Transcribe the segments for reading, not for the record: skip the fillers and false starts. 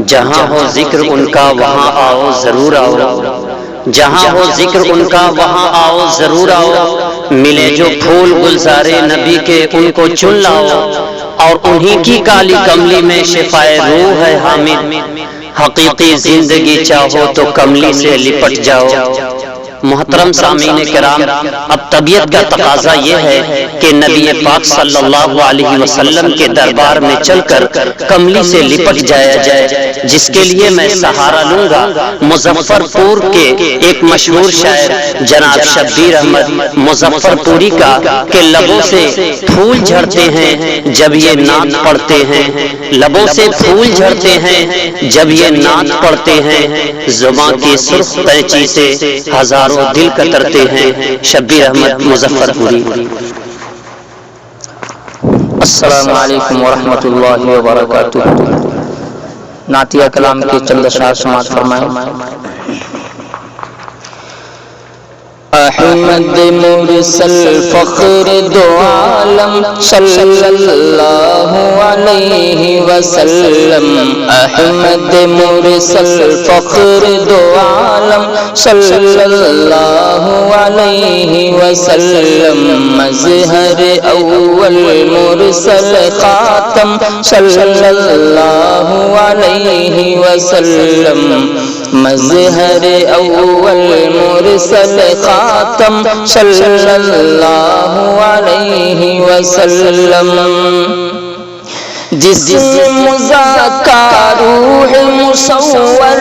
جہاں ہو ذکر ان کا وہاں آؤ ضرور آؤ، جہاں ہو ذکر ان کا وہاں آؤ ضرور آؤ، ملے جو پھول گلزارے نبی کے ان کو چن لاؤ، اور انہی کی کالی کملی میں شفائے روح ہے حامد، حقیقی زندگی چاہو تو کملی سے لپٹ جاؤ۔ محترم سامعین کرام، اب طبیعت کا تقاضا یہ ہے کہ نبی پاک صلی اللہ علیہ وسلم کے دربار میں چل کر کملی سے لپٹ جایا جائے، جس کے لیے میں سہارا لوں گا مظفر پور کے ایک مشہور شاعر جناب شبیر احمد مظفر پوری کا کہ لبوں سے پھول جھڑتے ہیں جب یہ نعت پڑھتے ہیں، لبوں سے پھول جھڑتے ہیں جب یہ نعت پڑھتے ہیں، زبان کی سرخ قینچی سے ہزاروں دل کترتے ہیں۔ شبیر احمد مظفر پوری۔ السلام علیکم ورحمۃ اللہ وبرکاتہ۔ نعتیہ کلام کے چند اشعار سماعت فرمائیں۔ احمد مرسل فخر دو عالم صلی اللہ علیہ وسلم، احمد مرسل فخر دو عالم صلی اللہ علیہ وسلم، مظہر اول مرسل خاتم صلی اللہ علیہ وسلم، مظہر اول مرسل خاتم صلی اللہ علیہ وسلم، جسم مزکا روح مصور،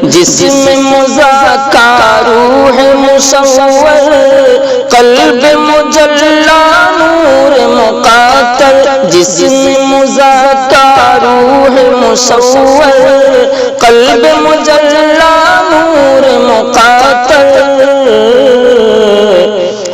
جسم مزکا روح مصور، قلب مجلا نور مقاتل، جسم مزکا روح مصور، قلب مجلا نور مقاتل،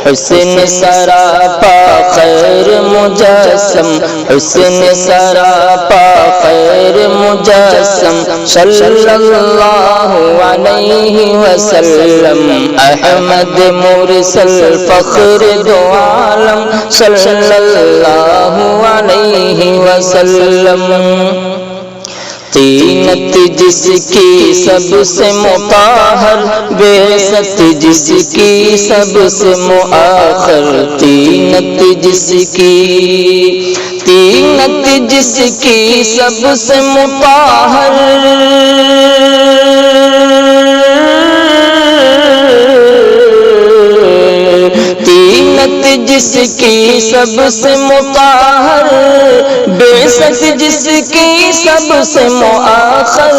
حسن سراپا خیر مجسم، حسن سراپا خیر مجسم صلی اللہ علیہ وسلم، احمد مرسل فخر دو عالم صلی اللہ علیہ وسلم، طینت جس کی سب سے مطہر، بعثت جس کی سب سے مؤخر، طینت جس کی، طینت جس کی سب سے مطہر، طینت جس کی سب سے مطہر، بعثت جس کی سب سے مؤخر،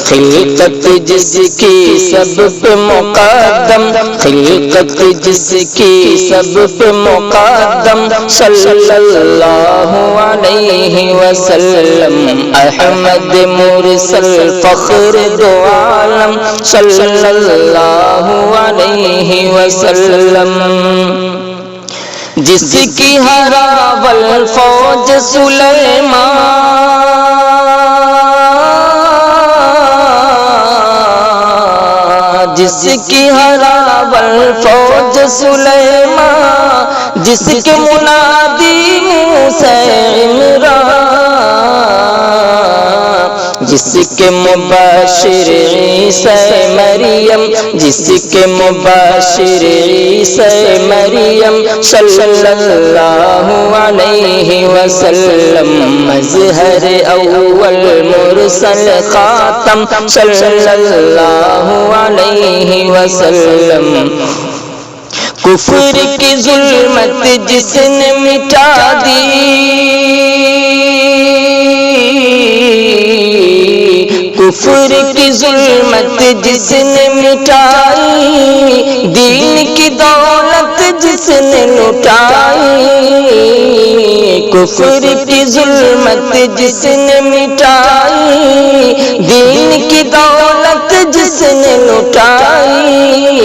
خلقت جس کی سب پہ مقدم، خلقت جس کی سب پہ مقدم صلی اللہ علیہ وسلم، احمد مرسل فخر دو عالم صلی اللہ علیہ وسلم، جس کی ہراول فوج سلیمان، جس کی ہراول فوج سلیمان، جس کے منادی موسیٰ عمران، جس کے مبشر عیسیٰ مریم، جس کے مبشر عیسیٰ مریم صلی اللہ علیہ وسلم، مظہر اول مرسل خاتم صلی اللہ علیہ وسلم، کفر کی ظلمت جس نے مٹا دی، کفر کی ظلمت جس نے مٹائی، دین کی دولت جس نے لٹائی، کفر کی ظلمت جس نے مٹائی، دین کی دولت جس نے لٹائی،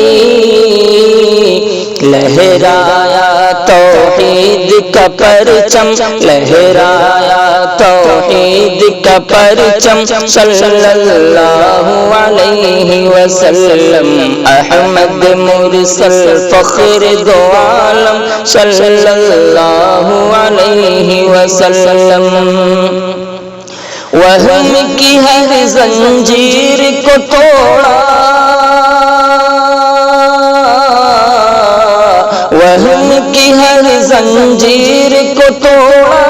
لہرایا توحید کا پرچم، لہرایا توحید کا پرچم، صلی اللہ علیہ وسلم، احمد مرسل فخر دو عالم، صلی اللہ علیہ وسلم۔ وہم کی ہر زنجیر کو توڑا، وہم کی ہر زنجیر کو توڑا،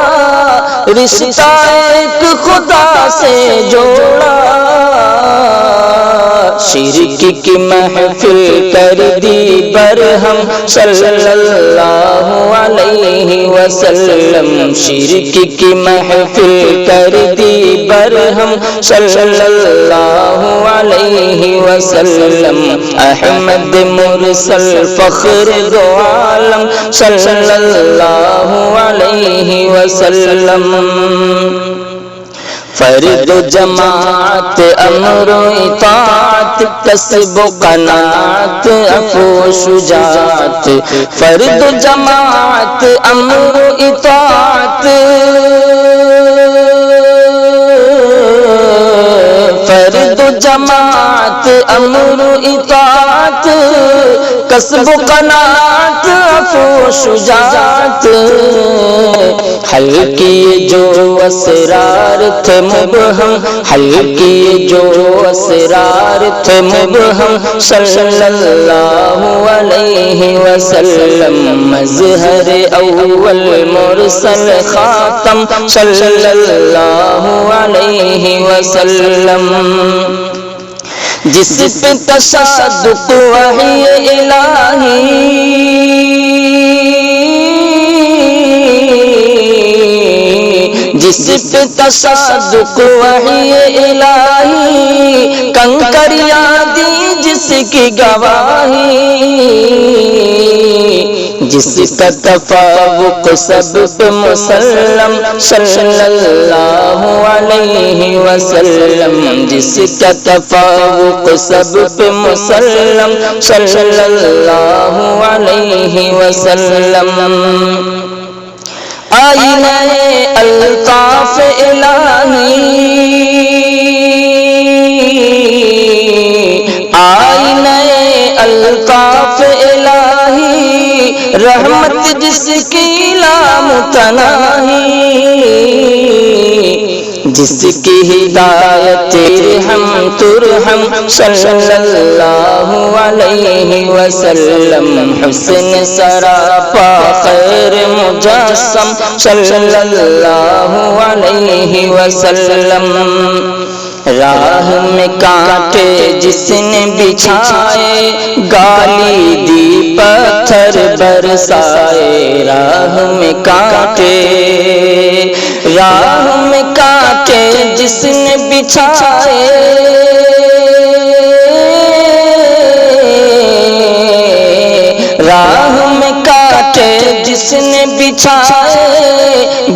رشتہ ایک خدا سے جوڑا، شرک کی محفل کر دی برہم، صلی اللہ علیہ وسلم، شرک کی محفل کر دی برہم، صلی اللہ علیہ وسلم، احمد مرسل فخر دو عالم، صلی اللہ علیہ وسلم۔ فرد جماعت امر و اطاعت، کسب و قناعت عفو و شجاعت، فرد جماعت امر و اطاعت، فرد جماعت امر و اطاعت، کسب و قناعت عفو و شجاعت، حل کیے جو اسرار تھے مبہم، حل کیے جو اسرار تھے مبہم، صلی اللہ علیہ وسلم، مظہر اول مرسل خاتم، صلی اللہ علیہ وسلم، جس پہ تصدق وحی الہی، جس پہ تصدق وحی الہی، کنکریاں دی جس کی گواہی، جس کا تفوق سب پہ مسلم، صلی اللہ علیہ وسلم، جس کا تفوق سب پہ مسلم، صلی اللہ علیہ وسلم، آئینہ الطاف الہی، آئینہ الطاف الہی، رحمت جس کی لامتناہی، جس کی ہدایت ارحم ترحم، صلی اللہ علیہ وسلم، حسن سراپا خیر مجسم، صلی اللہ علیہ وسلم، راہ میں کانٹے جس نے بچھائے، گالی دی پتھر برسائے، راہ میں کانٹے، راہ میں کانٹے جس نے بچھائے، راہ میں کانٹے جس نے بچھائے،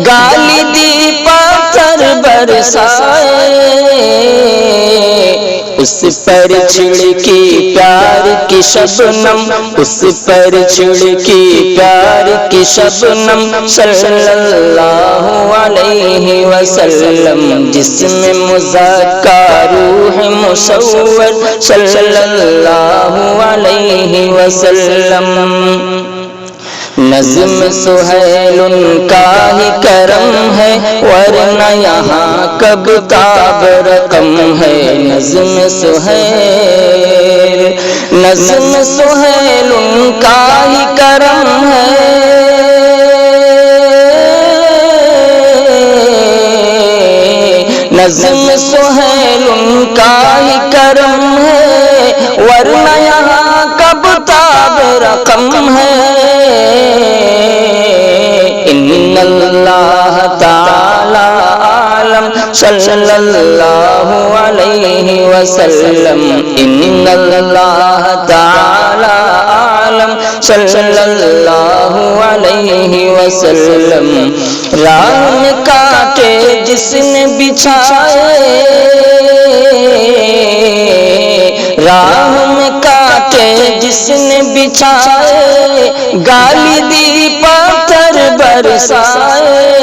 گالی دی پتھر برسائے، اس پر چھڑکی پیار کی شبنم، اس پر چھڑکی پیار کی شبنم، صلی اللہ علیہ وسلم، جس میں مزکا روح مصور، صلی اللہ علیہ وسلم، نظم سہیل ان کا ہی کرم ہے، ورنہ یہاں کب تاب رقم ہے، نظم سہیل، نظم سہیل ان کا ہی کرم ہے، نظم سہیل ان کا ہی کرم ہے، ورنہ یہاں کب تاب رقم ہے، ان اللہ تعالی عالم، صلی اللہ علیہ وسلم، ان اللہ تعالی عالم، صلی اللہ علیہ وسلم، راہ میں کانٹے جس نے بچھائے، راہ میں کانٹے جس جس نے بچھائے گالی دی پتھر برسائے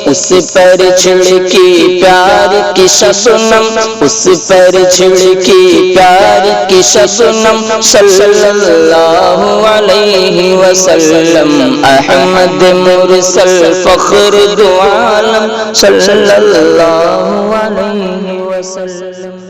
اس پر چھڑکی پیار کی شبنم اس پر چھڑکی پیار کی شبنم صلی اللہ علیہ وسلم احمد مرسل فخر دو عالم صلی اللہ علیہ وسلم